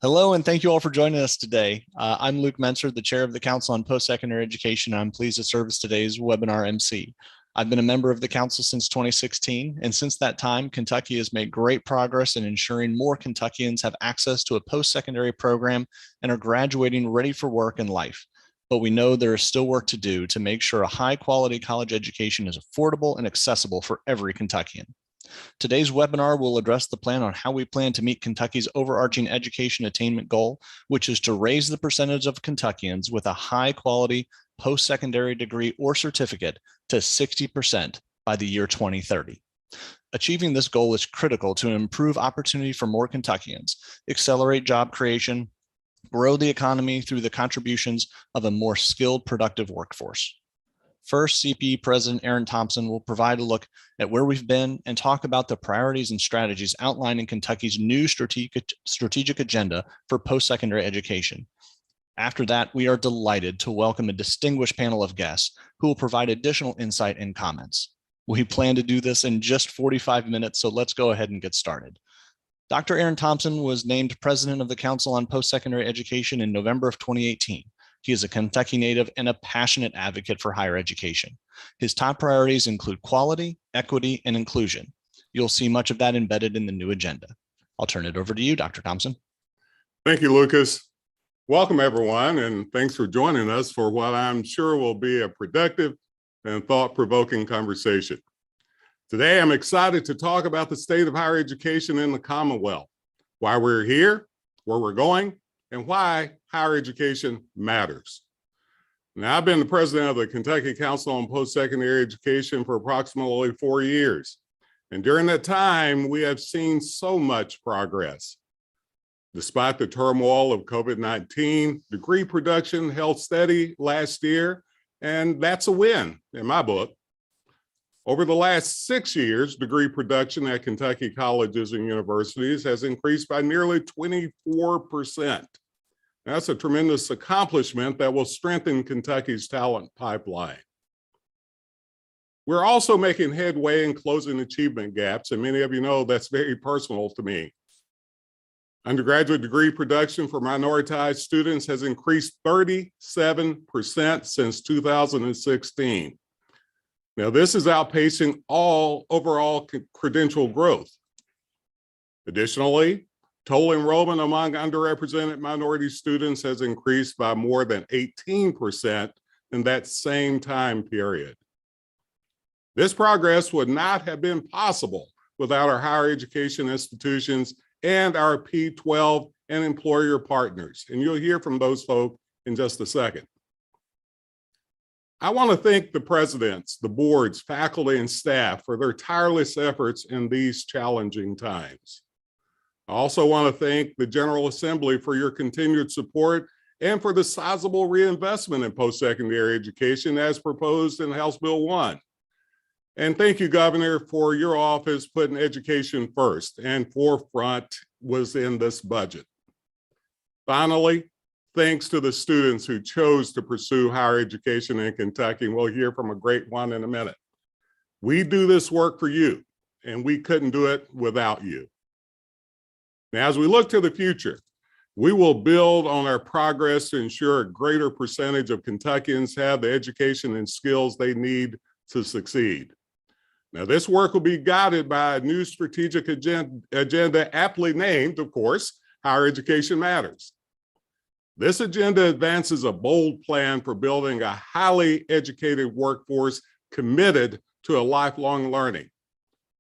Hello, and thank you all for joining us today. I'm Luke Mentzer, the chair of the Council on Post-Secondary Education. I'm pleased to serve as today's webinar MC. I've been a member of the council since 2016, and since that time, Kentucky has made great progress in ensuring more Kentuckians have access to a post-secondary program and are graduating ready for work and life. But we know there is still work to do to make sure a high-quality college education is affordable and accessible for every Kentuckian. Today's webinar will address the plan on how we plan to meet Kentucky's overarching education attainment goal, which is to raise the percentage of Kentuckians with a high-quality post-secondary degree or certificate to 60% by the year 2030. Achieving this goal is critical to improve opportunity for more Kentuckians, accelerate job creation, grow the economy through the contributions of a more skilled, productive workforce. First, CPE President Aaron Thompson will provide a look at where we've been and talk about the priorities and strategies outlined in Kentucky's new strategic agenda for post-secondary education. After that, we are delighted to welcome a distinguished panel of guests who will provide additional insight and comments. We plan to do this in just 45 minutes, so let's go ahead and get started. Dr. Aaron Thompson was named president of the Council on Post-Secondary Education in November of 2018. He is a Kentucky native and a passionate advocate for higher education. His top priorities include quality, equity, and inclusion. You'll see much of that embedded in the new agenda. I'll turn it over to you, Dr. Thompson. Thank you, Lucas. Welcome, everyone, and thanks for joining us for what I'm sure will be a productive and thought-provoking conversation. Today, I'm excited to talk about the state of higher education in the Commonwealth, why we're here, where we're going, and why higher education matters. Now, I've been the president of the Kentucky Council on Post-Secondary Education for approximately 4 years. And during that time, we have seen so much progress. Despite the turmoil of COVID-19, degree production held steady last year, and that's a win in my book. Over the last 6 years, degree production at Kentucky colleges and universities has increased by nearly 24%. That's a tremendous accomplishment that will strengthen Kentucky's talent pipeline. We're also making headway in closing achievement gaps, and many of you know that's very personal to me. Undergraduate degree production for minoritized students has increased 37% since 2016. Now, this is outpacing all overall credential growth. Additionally, total enrollment among underrepresented minority students has increased by more than 18% in that same time period. This progress would not have been possible without our higher education institutions and our P-12 and employer partners, and you'll hear from those folks in just a second. I want to thank the presidents, the boards, faculty, and staff for their tireless efforts in these challenging times. I also want to thank the General Assembly for your continued support and for the sizable reinvestment in post-secondary education as proposed in House Bill 1. And thank you, Governor, for your office putting education first and forefront was in this budget. Finally, thanks to the students who chose to pursue higher education in Kentucky, and we'll hear from a great one in a minute. We do this work for you, and we couldn't do it without you. Now, as we look to the future, we will build on our progress to ensure a greater percentage of Kentuckians have the education and skills they need to succeed. Now, this work will be guided by a new strategic agenda aptly named, of course, Higher Education Matters. This agenda advances a bold plan for building a highly educated workforce committed to a lifelong learning,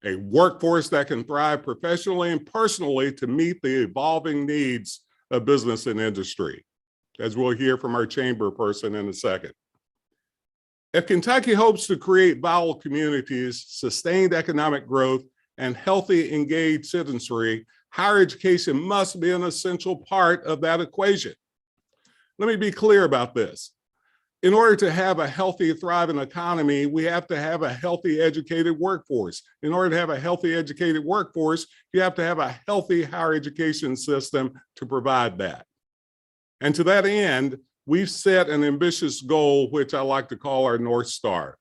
a workforce that can thrive professionally and personally to meet the evolving needs of business and industry, as we'll hear from our chamber person in a second. If Kentucky hopes to create vital communities, sustained economic growth, and healthy, engaged citizenry, higher education must be an essential part of that equation. Let me be clear about this. In order to have a healthy, thriving economy, we have to have a healthy, educated workforce. In order to have a healthy, educated workforce, you have to have a healthy higher education system to provide that. And to that end, we've set an ambitious goal, which I like to call our North Star.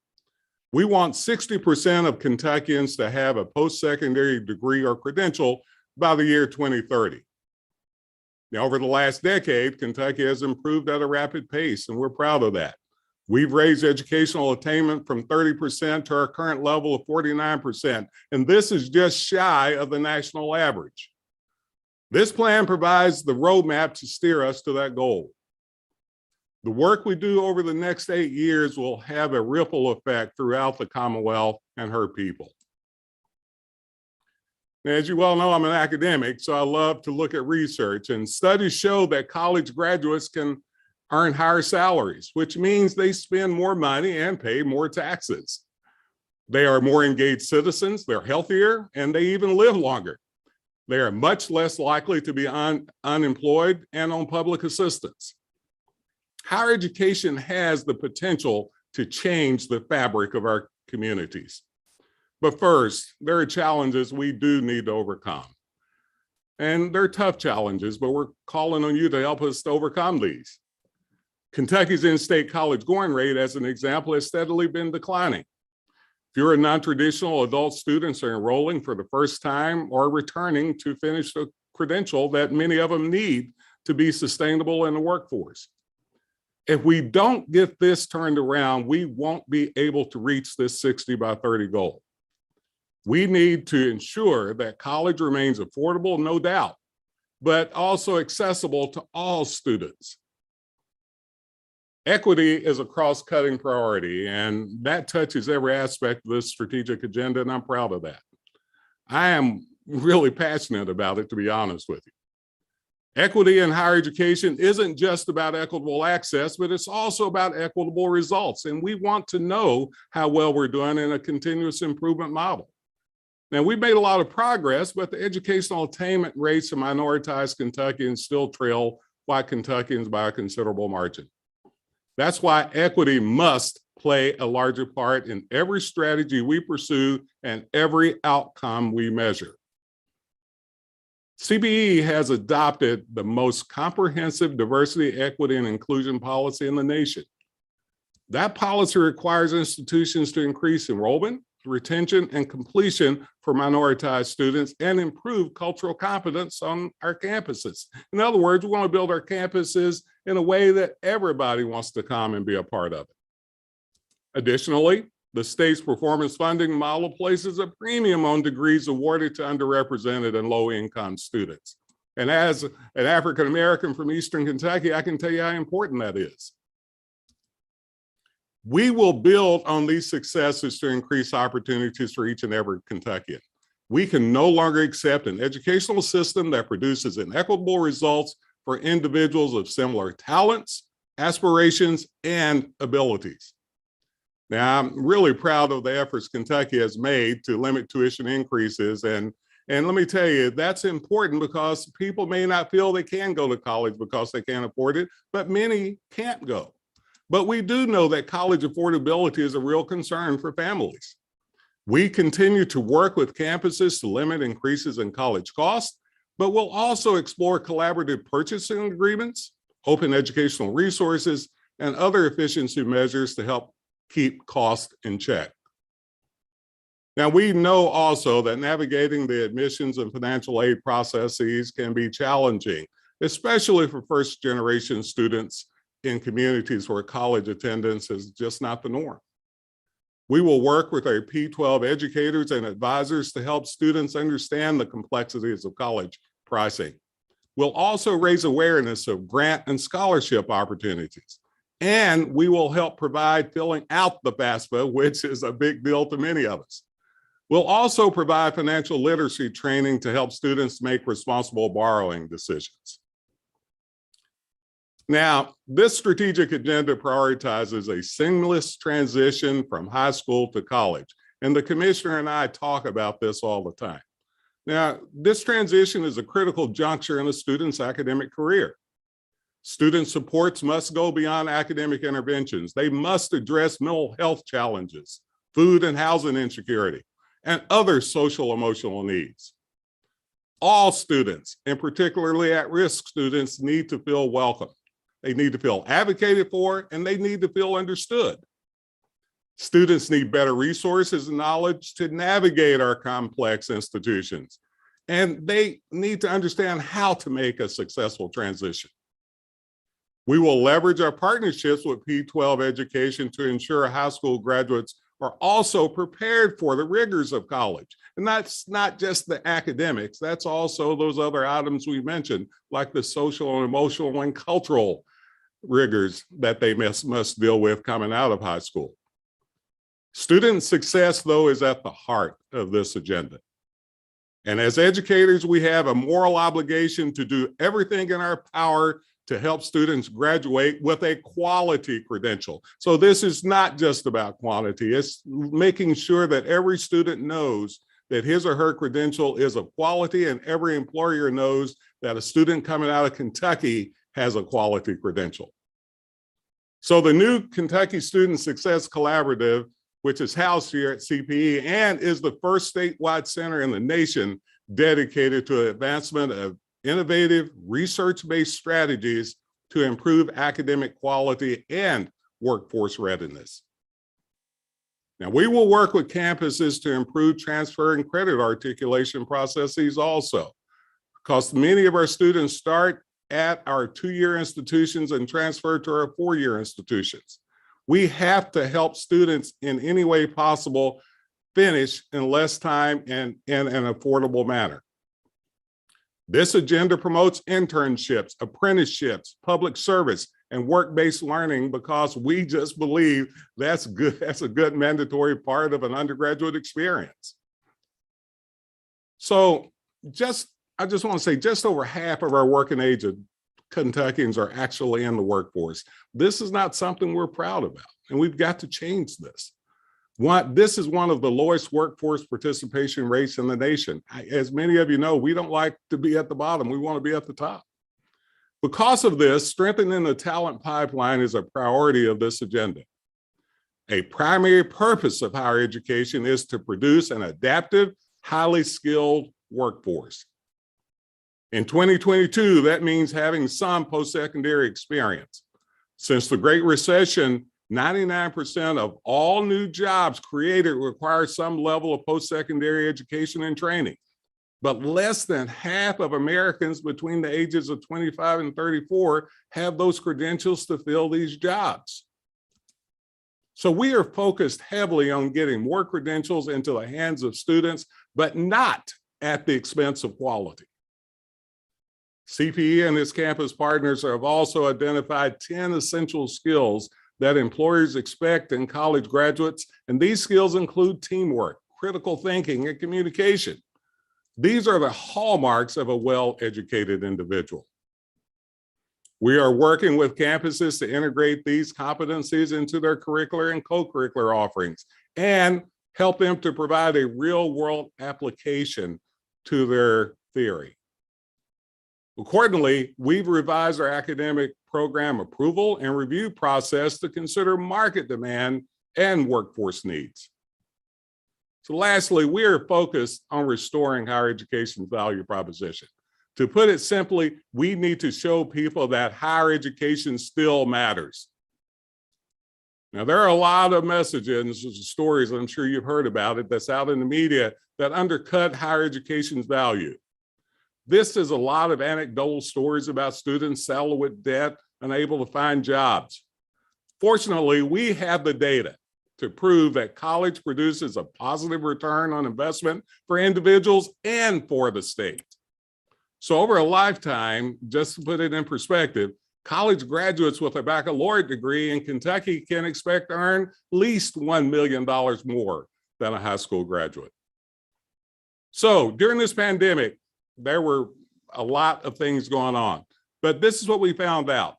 We want 60% of Kentuckians to have a post-secondary degree or credential by the year 2030. Now, over the last decade, Kentucky has improved at a rapid pace, and we're proud of that. We've raised educational attainment from 30% to our current level of 49%, and this is just shy of the national average. This plan provides the roadmap to steer us to that goal. The work we do over the next 8 years will have a ripple effect throughout the Commonwealth and her people. Now, as you well know, I'm an academic, so I love to look at research, and studies show that college graduates can earn higher salaries, which means they spend more money and pay more taxes. They are more engaged citizens, they're healthier, and they even live longer. They are much less likely to be unemployed and on public assistance. Higher education has the potential to change the fabric of our communities. But first, there are challenges we do need to overcome. And they're tough challenges, but we're calling on you to help us to overcome these. Kentucky's in-state college going rate, as an example, has steadily been declining. Fewer non-traditional adult students are enrolling for the first time or returning to finish the credential that many of them need to be sustainable in the workforce. If we don't get this turned around, we won't be able to reach this 60 by 30 goal. We need to ensure that college remains affordable, no doubt, but also accessible to all students. Equity is a cross-cutting priority, and that touches every aspect of this strategic agenda, and I'm proud of that. I am really passionate about it, to be honest with you. Equity in higher education isn't just about equitable access, but it's also about equitable results, and we want to know how well we're doing in a continuous improvement model. Now, we've made a lot of progress, but the educational attainment rates of minoritized Kentuckians still trail white Kentuckians by a considerable margin. That's why equity must play a larger part in every strategy we pursue and every outcome we measure. CPE has adopted the most comprehensive diversity, equity, and inclusion policy in the nation. That policy requires institutions to increase enrollment, retention, and completion for minoritized students and improve cultural competence on our campuses. In other words, we want to build our campuses in a way that everybody wants to come and be a part of it. Additionally, the state's performance funding model places a premium on degrees awarded to underrepresented and low-income students. And as an African-American from Eastern Kentucky, I can tell you how important that is. We will build on these successes to increase opportunities for each and every Kentuckian. We can no longer accept an educational system that produces inequitable results for individuals of similar talents, aspirations, and abilities. Now, I'm really proud of the efforts Kentucky has made to limit tuition increases. And let me tell you, that's important because people may not feel they can go to college because they can't afford it, but many can't go. But we do know that college affordability is a real concern for families. We continue to work with campuses to limit increases in college costs, but we'll also explore collaborative purchasing agreements, open educational resources, and other efficiency measures to help keep costs in check. Now, we know also that navigating the admissions and financial aid processes can be challenging, especially for first-generation students in communities where college attendance is just not the norm. We will work with our P-12 educators and advisors to help students understand the complexities of college pricing. We'll also raise awareness of grant and scholarship opportunities. And we will help provide filling out the FAFSA, which is a big deal to many of us. We'll also provide financial literacy training to help students make responsible borrowing decisions. Now, this strategic agenda prioritizes a seamless transition from high school to college, and the commissioner and I talk about this all the time. Now, this transition is a critical juncture in a student's academic career. Student supports must go beyond academic interventions. They must address mental health challenges, food and housing insecurity, and other social emotional needs. All students, and particularly at-risk students, need to feel welcome. They need to feel advocated for, and they need to feel understood. Students need better resources and knowledge to navigate our complex institutions. and they need to understand how to make a successful transition. We will leverage our partnerships with P12 education to ensure high school graduates are also prepared for the rigors of college. And that's not just the academics, that's also those other items we mentioned, like the social and emotional and cultural rigors that they must deal with coming out of high school. Student success, though, is at the heart of this agenda. And as educators, we have a moral obligation to do everything in our power to help students graduate with a quality credential. So this is not just about quantity, it's making sure that every student knows that his or her credential is of quality, and every employer knows that a student coming out of Kentucky has a quality credential. So the new Kentucky Student Success Collaborative, which is housed here at CPE and is the first statewide center in the nation dedicated to advancement of innovative research-based strategies to improve academic quality and workforce readiness. Now, we will work with campuses to improve transfer and credit articulation processes also, because many of our students start at our 2-year institutions and transfer to our 4-year institutions. We have to help students in any way possible finish in less time and in an affordable manner. This agenda promotes internships, apprenticeships, public service, and work-based learning because we just believe that's good. That's a good mandatory part of an undergraduate experience. So I just want to say just over half of our working age Kentuckians are actually in the workforce. This is not something we're proud about, and we've got to change this. This is one of the lowest workforce participation rates in the nation. As many of you know, we don't like to be at the bottom. We want to be at the top. Because of this, strengthening the talent pipeline is a priority of this agenda. A primary purpose of higher education is to produce an adaptive, highly skilled workforce. In 2022, that means having some post-secondary experience. Since the Great Recession, 99% of all new jobs created require some level of post-secondary education and training. But less than half of Americans between the ages of 25 and 34 have those credentials to fill these jobs. So we are focused heavily on getting more credentials into the hands of students, but not at the expense of quality. CPE and its campus partners have also identified 10 essential skills that employers expect in college graduates, and these skills include teamwork, critical thinking, and communication. These are the hallmarks of a well-educated individual. We are working with campuses to integrate these competencies into their curricular and co-curricular offerings and help them to provide a real-world application to their theory. Accordingly, we've revised our academic program approval and review process to consider market demand and workforce needs. So lastly, we are focused on restoring higher education's value proposition. To put it simply, we need to show people that higher education still matters. Now, there are a lot of messages and stories, I'm sure you've heard about it, that's out in the media that undercut higher education's value. This is a lot of anecdotal stories about students saddled with debt, unable to find jobs. Fortunately, we have the data to prove that college produces a positive return on investment for individuals and for the state. So over a lifetime, just to put it in perspective, college graduates with a baccalaureate degree in Kentucky can expect to earn at least $1 million more than a high school graduate. So during this pandemic, there were a lot of things going on, but this is what we found out,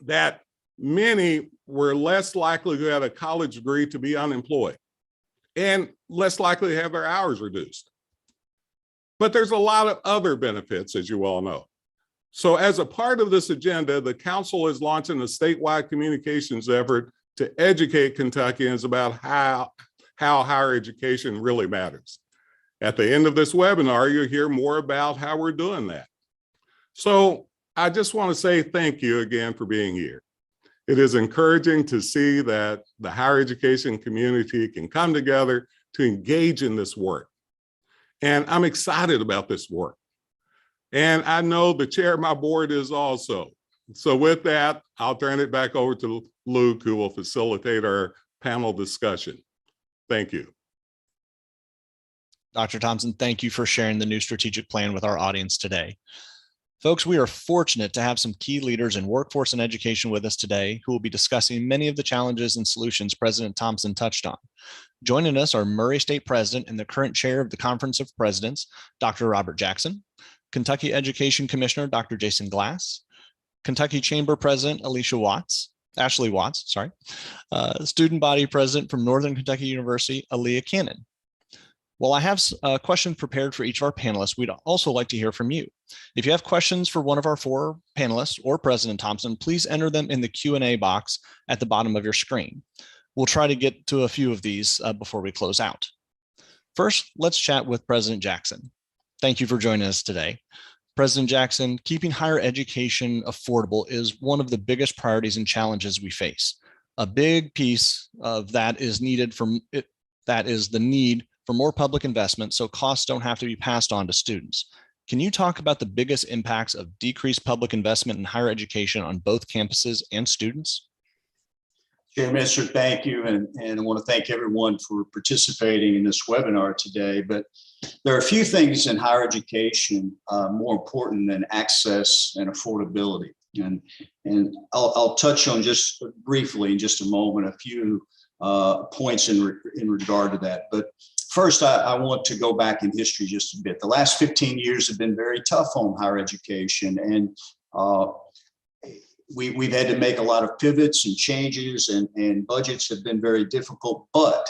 that many were less likely to have a college degree to be unemployed and less likely to have their hours reduced. But there's a lot of other benefits, as you all know. So as a part of this agenda, the council is launching a statewide communications effort to educate Kentuckians about how higher education really matters. At the end of this webinar, you'll hear more about how we're doing that. So I just want to say thank you again for being here. It is encouraging to see that the higher education community can come together to engage in this work. And I'm excited about this work. And I know the chair of my board is also. So with that, I'll turn it back over to Luke, who will facilitate our panel discussion. Thank you. Dr. Thompson, thank you for sharing the new strategic plan with our audience today. Folks, we are fortunate to have some key leaders in workforce and education with us today who will be discussing many of the challenges and solutions President Thompson touched on. Joining us are Murray State President and the current chair of the Conference of Presidents, Dr. Robert Jackson, Kentucky Education Commissioner, Dr. Jason Glass, Kentucky Chamber President, Ashli Watts, Student Body President from Northern Kentucky University, Aliya Cannon. While I have a question prepared for each of our panelists, we'd also like to hear from you. If you have questions for one of our four panelists or President Thompson, please enter them in the Q&A box at the bottom of your screen. We'll try to get to a few of these before we close out. First, let's chat with President Jackson. Thank you for joining us today. President Jackson, keeping higher education affordable is one of the biggest priorities and challenges we face. A big piece of that is needed that is the need for more public investment so costs don't have to be passed on to students. Can you talk about the biggest impacts of decreased public investment in higher education on both campuses and students? Chair Mentzer, thank you. And I want to thank everyone for participating in this webinar today. But there are a few things in higher education more important than access and affordability. And I'll touch on just briefly in just a moment, a few points in regard to that. But first, I want to go back in history just a bit. The last 15 years have been very tough on higher education, and we've had to make a lot of pivots and changes, and budgets have been very difficult. But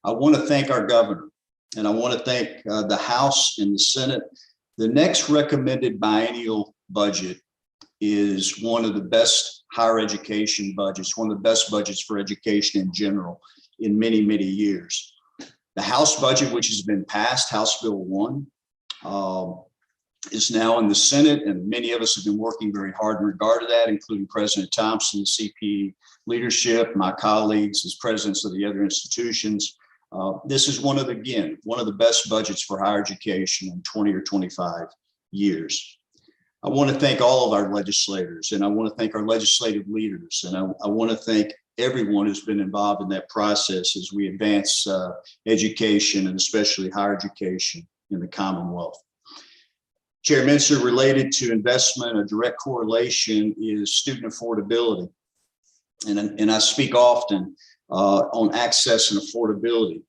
I want to thank our governor, and I want to thank the House and the Senate. The next recommended biennial budget is one of the best higher education budgets, one of the best budgets for education in general in many, many years. The House budget, which has been passed, House Bill 1, is now in the Senate, and many of us have been working very hard in regard to that, including President Thompson, CPE leadership, my colleagues as presidents of the other institutions. This is one of the best budgets for higher education in 20 or 25 years. I want to thank all of our legislators, and I want to thank our legislative leaders, and I want to thank everyone who's been involved in that process as we advance education, and especially higher education in the Commonwealth. Chair Mentzer, related to investment, a direct correlation is student affordability. And I speak often on access and affordability.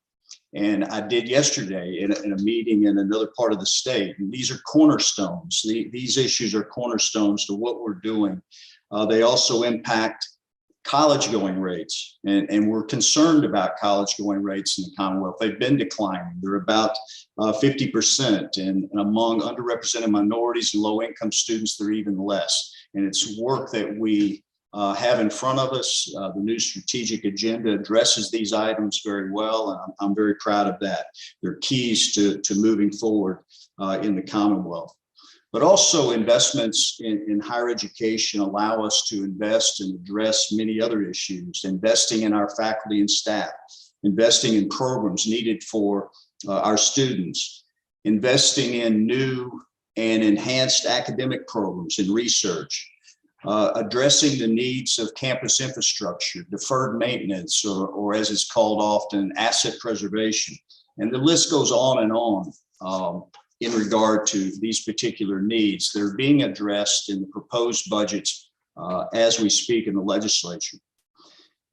And I did yesterday in a meeting in another part of the state. And these are cornerstones. These issues are cornerstones to what we're doing. They also impact college going rates. And we're concerned about college going rates in the Commonwealth. They've been declining. They're about 50%. And among underrepresented minorities and low income students, they're even less. And it's work that we have in front of us. The new strategic agenda addresses these items very well, and I'm very proud of that. They're keys to moving forward in the Commonwealth. But also investments in higher education allow us to invest and address many other issues, investing in our faculty and staff, investing in programs needed for our students, investing in new and enhanced academic programs and research, addressing the needs of campus infrastructure, deferred maintenance, or as it's called often, asset preservation. And the list goes on and on in regard to these particular needs. They're being addressed in the proposed budgets as we speak in the legislature.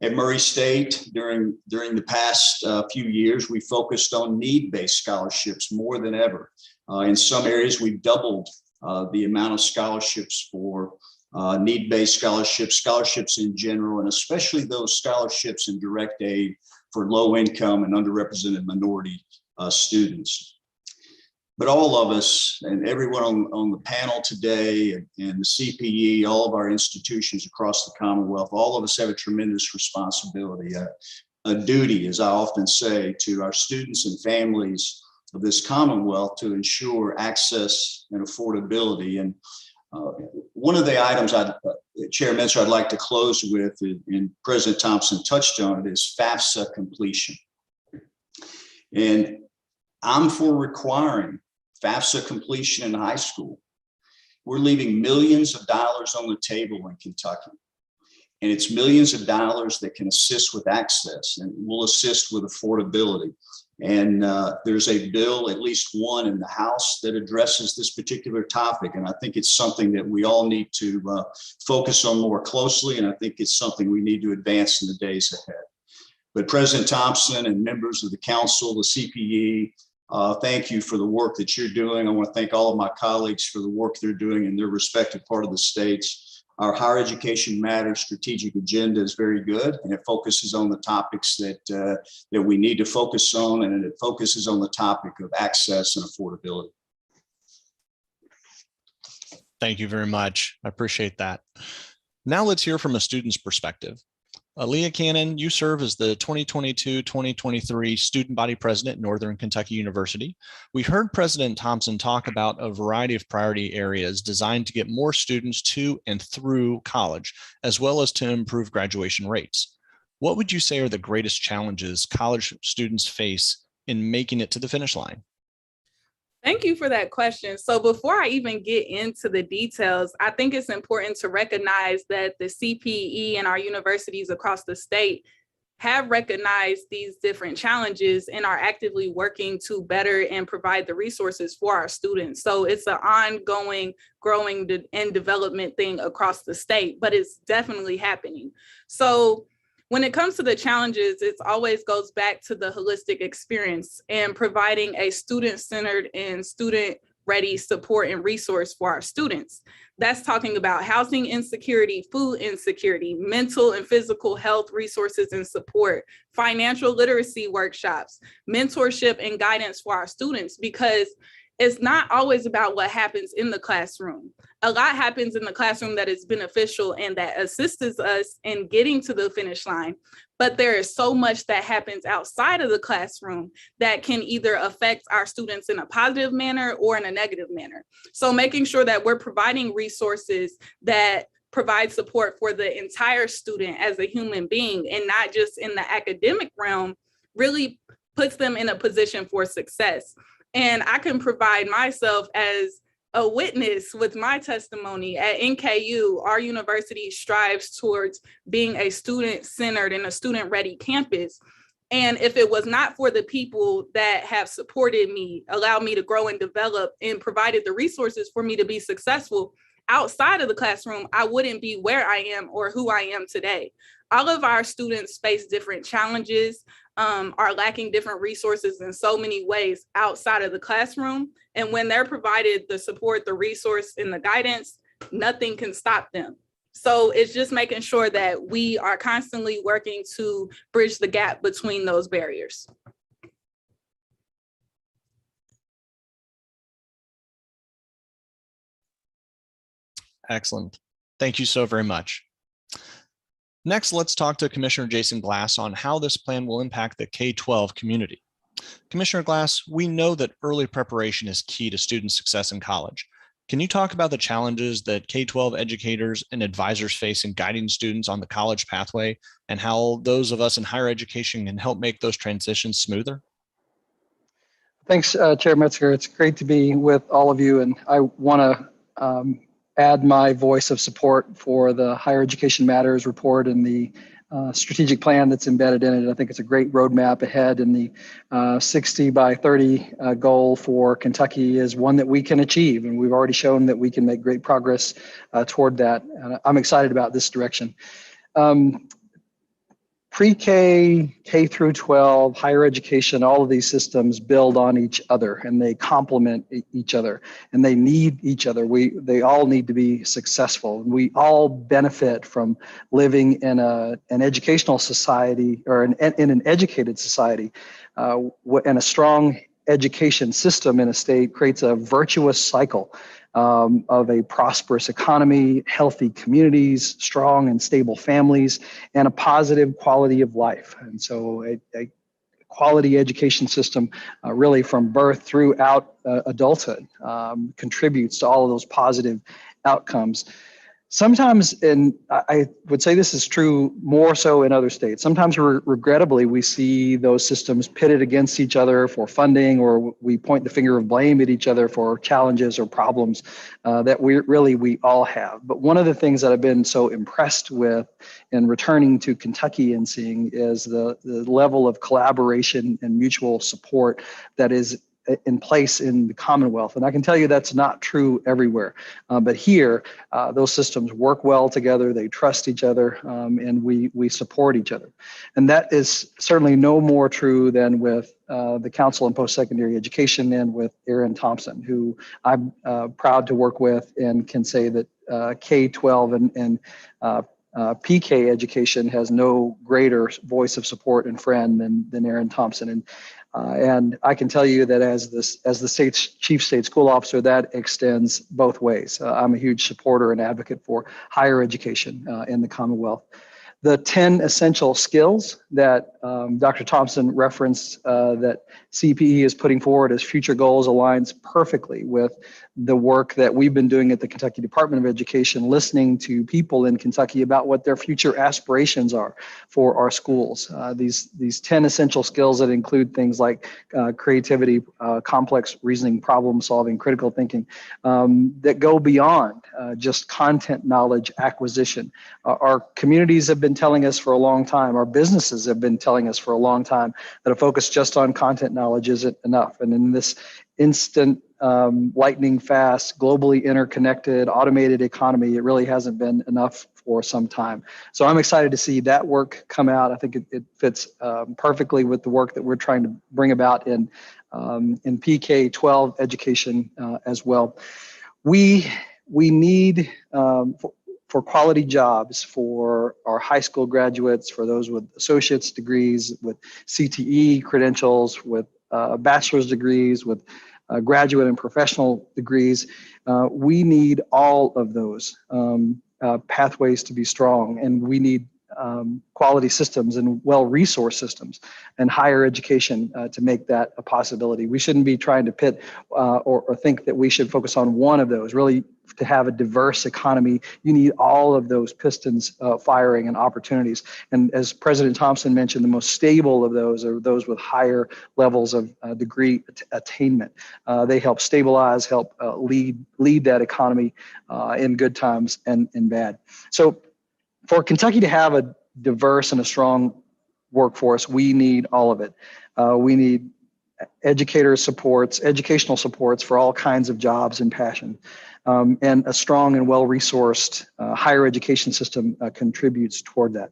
At Murray State, during the past few years, we focused on need-based scholarships more than ever. In some areas, we've doubled the amount of scholarships for need-based scholarships in general, and especially those scholarships in direct aid for low-income and underrepresented minority students. But all of us and everyone on the panel today and the CPE, all of our institutions across the Commonwealth, all of us have a tremendous responsibility, a duty, as I often say, to our students and families of this Commonwealth to ensure access and affordability. And one of the items, Chair Mentzer, I'd like to close with, and President Thompson touched on it, is Fafsa Completion. And I'm for requiring Fafsa completion in high school. We're leaving millions of dollars on the table in Kentucky. And it's millions of dollars that can assist with access and will assist with affordability. And there's a bill, at least one in the House, that addresses this particular topic. And I think it's something that we all need to focus on more closely. And I think it's something we need to advance in the days ahead. But President Thompson and members of the council, the CPE, thank you for the work that you're doing. I want to thank all of my colleagues for the work they're doing in their respective part of the states. Our Higher Education Matters strategic agenda is very good, and it focuses on the topics that we need to focus on, and it focuses on the topic of access and affordability. Thank you very much. I appreciate that. Now let's hear from a student's perspective. Aliya Cannon, you serve as the 2022-2023 Student Body President at Northern Kentucky University. We heard President Thompson talk about a variety of priority areas designed to get more students to and through college, as well as to improve graduation rates. What would you say are the greatest challenges college students face in making it to the finish line? Thank you for that question. So before I even get into the details, I think it's important to recognize that the CPE and our universities across the state have recognized these different challenges and are actively working to better and provide the resources for our students. So it's an ongoing growing and development thing across the state, but it's definitely happening. So when it comes to the challenges, it always goes back to the holistic experience and providing a student-centered and student-ready support and resource for our students. That's talking about housing insecurity, food insecurity, mental and physical health resources and support, financial literacy workshops, mentorship and guidance for our students, because it's not always about what happens in the classroom. A lot happens in the classroom that is beneficial and that assists us in getting to the finish line. But there is so much that happens outside of the classroom that can either affect our students in a positive manner or in a negative manner. So making sure that we're providing resources that provide support for the entire student as a human being and not just in the academic realm really puts them in a position for success. And I can provide myself as a witness with my testimony. At NKU, our university strives towards being a student-centered and a student-ready campus. And if it was not for the people that have supported me, allowed me to grow and develop, and provided the resources for me to be successful outside of the classroom, I wouldn't be where I am or who I am today. All of our students face different challenges, are lacking different resources in so many ways outside of the classroom. And when they're provided the support, the resource, and the guidance, nothing can stop them. So it's just making sure that we are constantly working to bridge the gap between those barriers. Excellent. Thank you so very much. Next, let's talk to Commissioner Jason Glass on how this plan will impact the K-12 community. Commissioner Glass, we know that early preparation is key to student success in college. Can you talk about the challenges that K-12 educators and advisors face in guiding students on the college pathway and how those of us in higher education can help make those transitions smoother? Thanks, Chair Mentzer. It's great to be with all of you, and I want to add my voice of support for the Higher Education Matters report and the strategic plan that's embedded in it. I think it's a great roadmap ahead, and the 60 by 30 goal for Kentucky is one that we can achieve, and we've already shown that we can make great progress toward that. I'm excited about this direction. Pre-K, K through 12, higher education, all of these systems build on each other and they complement each other and they need each other. They all need to be successful. We all benefit from living in an educational society or in an educated society, and a strong education system in a state creates a virtuous cycle of a prosperous economy, healthy communities, strong and stable families, and a positive quality of life. And so a quality education system really from birth throughout adulthood contributes to all of those positive outcomes. Sometimes, and I would say this is true more so in other states, sometimes regrettably we see those systems pitted against each other for funding, or we point the finger of blame at each other for challenges or problems that we all have. But one of the things that I've been so impressed with in returning to Kentucky and seeing is the level of collaboration and mutual support that is in place in the Commonwealth. And I can tell you that's not true everywhere. But here, those systems work well together, they trust each other, and we support each other. And that is certainly no more true than with the Council on Post-Secondary Education and with Aaron Thompson, who I'm proud to work with and can say that K-12 and PK education has no greater voice of support and friend than Aaron Thompson. And I can tell you that as the state's chief state school officer, that extends both ways. I'm a huge supporter and advocate for higher education in the Commonwealth. The 10 essential skills that Dr. Thompson referenced that CPE is putting forward as future goals aligns perfectly with the work that we've been doing at the Kentucky Department of Education, listening to people in Kentucky about what their future aspirations are for our schools. These 10 essential skills that include things like creativity, complex reasoning, problem solving, critical thinking, that go beyond just content knowledge acquisition. Our communities have been telling us for a long time, our businesses have been telling us for a long time that a focus just on content knowledge isn't enough. And in this instant, lightning fast, globally interconnected, automated economy, it really hasn't been enough for some time. So I'm excited to see that work come out. I think it fits perfectly with the work that we're trying to bring about in PK-12 education as well. We need for quality jobs for our high school graduates, for those with associate's degrees, with CTE credentials, with bachelor's degrees, with graduate and professional degrees. We need all of those pathways to be strong, and we need quality systems and well-resourced systems and higher education to make that a possibility. We shouldn't be trying to pit or think that we should focus on one of those. Really, to have a diverse economy, you need all of those pistons firing and opportunities. And as President Thompson mentioned, the most stable of those are those with higher levels of degree attainment. They help stabilize, help lead that economy in good times and in bad. So for Kentucky to have a diverse and a strong workforce, we need all of it. We need educational supports for all kinds of jobs and passion. And a strong and well-resourced higher education system contributes toward that.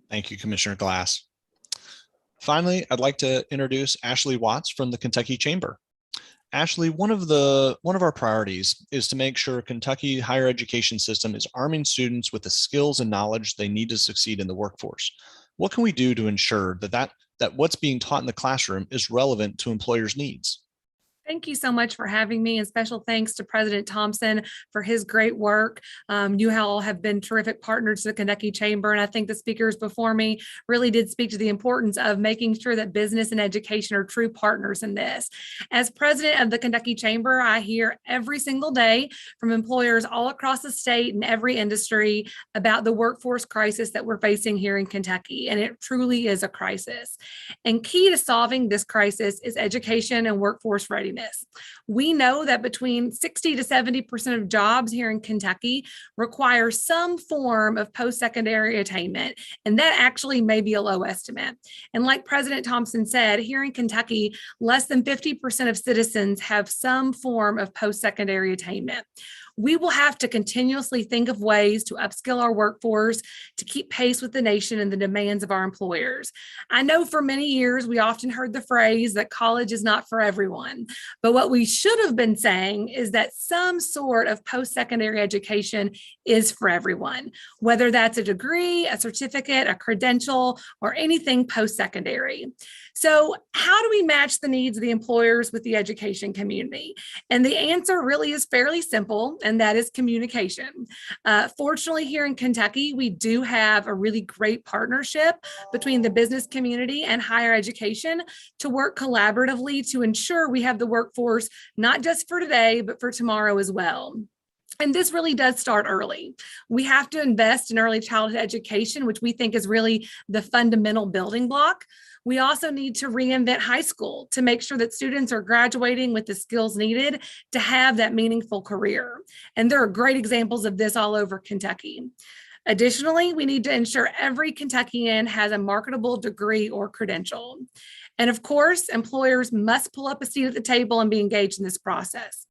Thank you, Commissioner Glass. Finally, I'd like to introduce Ashli Watts from the Kentucky Chamber. Ashli, one of our priorities is to make sure Kentucky higher education system is arming students with the skills and knowledge they need to succeed in the workforce. What can we do to ensure that what's being taught in the classroom is relevant to employers' needs? Thank you so much for having me, and special thanks to President Thompson for his great work. You all have been terrific partners to the Kentucky Chamber, and I think the speakers before me really did speak to the importance of making sure that business and education are true partners in this. As president of the Kentucky Chamber, I hear every single day from employers all across the state and every industry about the workforce crisis that we're facing here in Kentucky, and it truly is a crisis. And key to solving this crisis is education and workforce readiness. We know that between 60 to 70% of jobs here in Kentucky require some form of post-secondary attainment, and that actually may be a low estimate. And like President Thompson said, here in Kentucky, less than 50% of citizens have some form of post-secondary attainment. We will have to continuously think of ways to upskill our workforce to keep pace with the nation and the demands of our employers. I know for many years we often heard the phrase that college is not for everyone, but what we should have been saying is that some sort of post-secondary education is for everyone, whether that's a degree, a certificate, a credential, or anything post-secondary. So how do we match the needs of the employers with the education community? And the answer really is fairly simple, and that is communication. Fortunately, here in Kentucky, we do have a really great partnership between the business community and higher education to work collaboratively to ensure we have the workforce, not just for today, but for tomorrow as well. And this really does start early. We have to invest in early childhood education, which we think is really the fundamental building block. We also need to reinvent high school to make sure that students are graduating with the skills needed to have that meaningful career. And there are great examples of this all over Kentucky. Additionally, we need to ensure every Kentuckian has a marketable degree or credential. And of course, employers must pull up a seat at the table and be engaged in this process.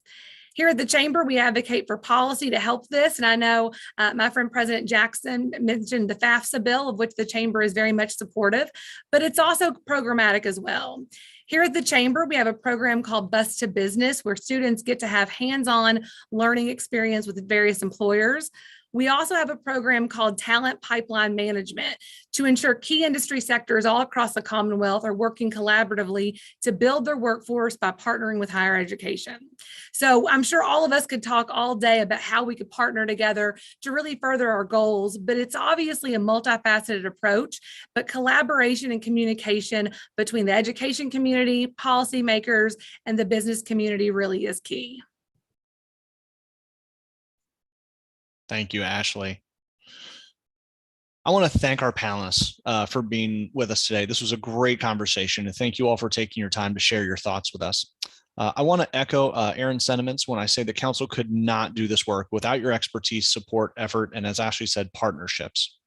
Here at the Chamber, we advocate for policy to help this. And I know my friend President Jackson mentioned the Fafsa bill, of which the Chamber is very much supportive, but it's also programmatic as well. Here at the Chamber, we have a program called Bus to Business, where students get to have hands-on learning experience with various employers. We also have a program called Talent Pipeline Management to ensure key industry sectors all across the Commonwealth are working collaboratively to build their workforce by partnering with higher education. So I'm sure all of us could talk all day about how we could partner together to really further our goals, but it's obviously a multifaceted approach, but collaboration and communication between the education community, policymakers, and the business community really is key. Thank you, Ashli. I want to thank our panelists for being with us today. This was a great conversation, and thank you all for taking your time to share your thoughts with us. I want to echo Aaron's sentiments when I say the council could not do this work without your expertise, support, effort, and as Ashli said, partnerships.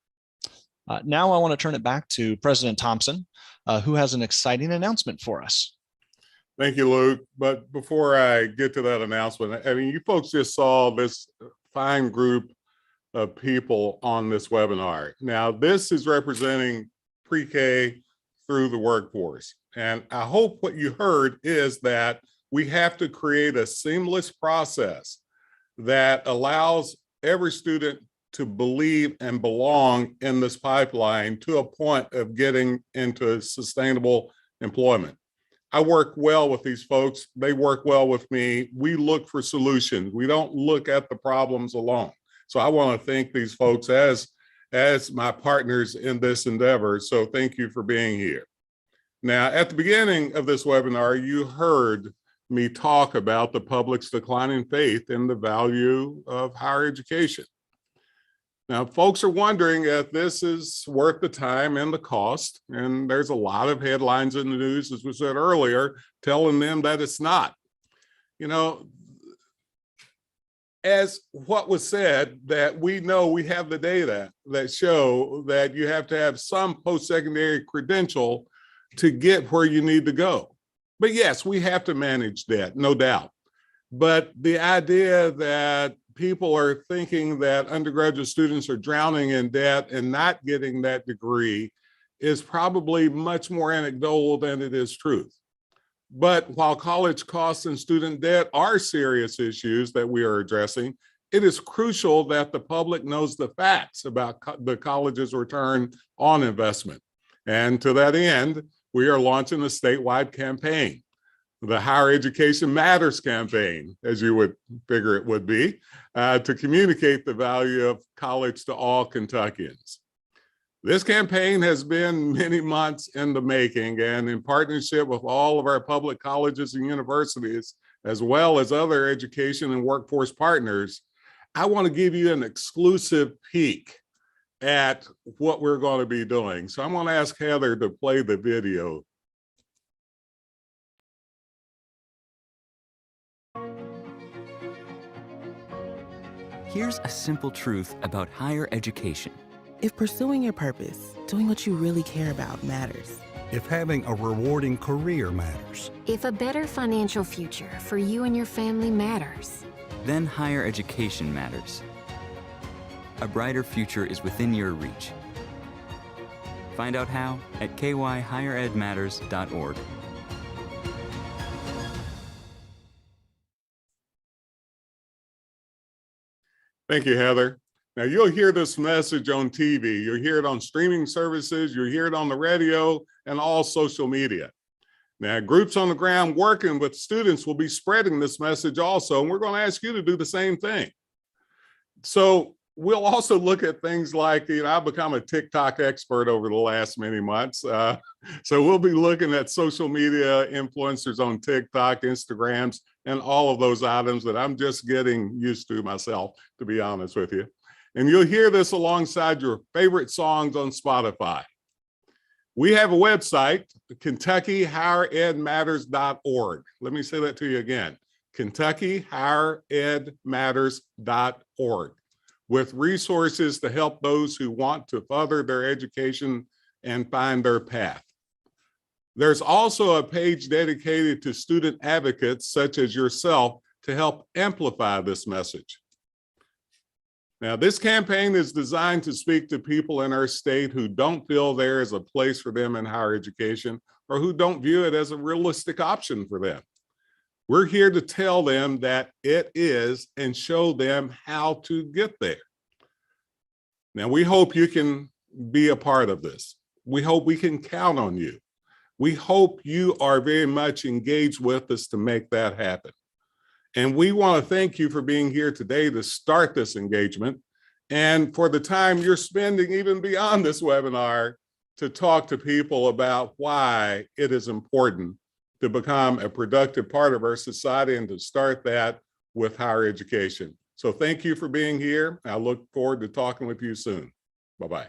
Now I want to turn it back to President Thompson, who has an exciting announcement for us. Thank you, Luke. But before I get to that announcement, I mean, you folks just saw this fine group of people on this webinar. Now, this is representing pre-K through the workforce. And I hope what you heard is that we have to create a seamless process that allows every student to believe and belong in this pipeline to a point of getting into sustainable employment. I work well with these folks. They work well with me. We look for solutions. We don't look at the problems alone. So I want to thank these folks as my partners in this endeavor. So thank you for being here. Now, at the beginning of this webinar, you heard me talk about the public's declining faith in the value of higher education. Now, folks are wondering if this is worth the time and the cost, and there's a lot of headlines in the news, as we said earlier, telling them that it's not. You know, as what was said, that we know we have the data that show that you have to have some post-secondary credential to get where you need to go. But yes, we have to manage debt, no doubt. But the idea that people are thinking that undergraduate students are drowning in debt and not getting that degree is probably much more anecdotal than it is truth. But while college costs and student debt are serious issues that we are addressing, it is crucial that the public knows the facts about the college's return on investment. And to that end, we are launching a statewide campaign, the Higher Education Matters campaign, as you would figure it would be, to communicate the value of college to all Kentuckians. This campaign has been many months in the making, and in partnership with all of our public colleges and universities, as well as other education and workforce partners, I want to give you an exclusive peek at what we're going to be doing. So I'm going to ask Heather to play the video. Here's a simple truth about higher education. If pursuing your purpose, doing what you really care about matters. If having a rewarding career matters. If a better financial future for you and your family matters. Then higher education matters. A brighter future is within your reach. Find out how at kyhigheredmatters.org. Thank you, Heather. Now, you'll hear this message on TV, you'll hear it on streaming services, you'll hear it on the radio and all social media. Now, groups on the ground working with students will be spreading this message also, and we're going to ask you to do the same thing. So we'll also look at things like, I've become a TikTok expert over the last many months. So we'll be looking at social media influencers on TikTok, Instagrams, and all of those items that I'm just getting used to myself, to be honest with you. And you'll hear this alongside your favorite songs on Spotify. We have a website, KentuckyHigherEdMatters.org. Let me say that to you again, KentuckyHigherEdMatters.org, with resources to help those who want to further their education and find their path. There's also a page dedicated to student advocates such as yourself to help amplify this message. Now, this campaign is designed to speak to people in our state who don't feel there is a place for them in higher education or who don't view it as a realistic option for them. We're here to tell them that it is and show them how to get there. Now, we hope you can be a part of this. We hope we can count on you. We hope you are very much engaged with us to make that happen. And we want to thank you for being here today to start this engagement and for the time you're spending even beyond this webinar to talk to people about why it is important to become a productive part of our society and to start that with higher education. So thank you for being here. I look forward to talking with you soon. Bye-bye.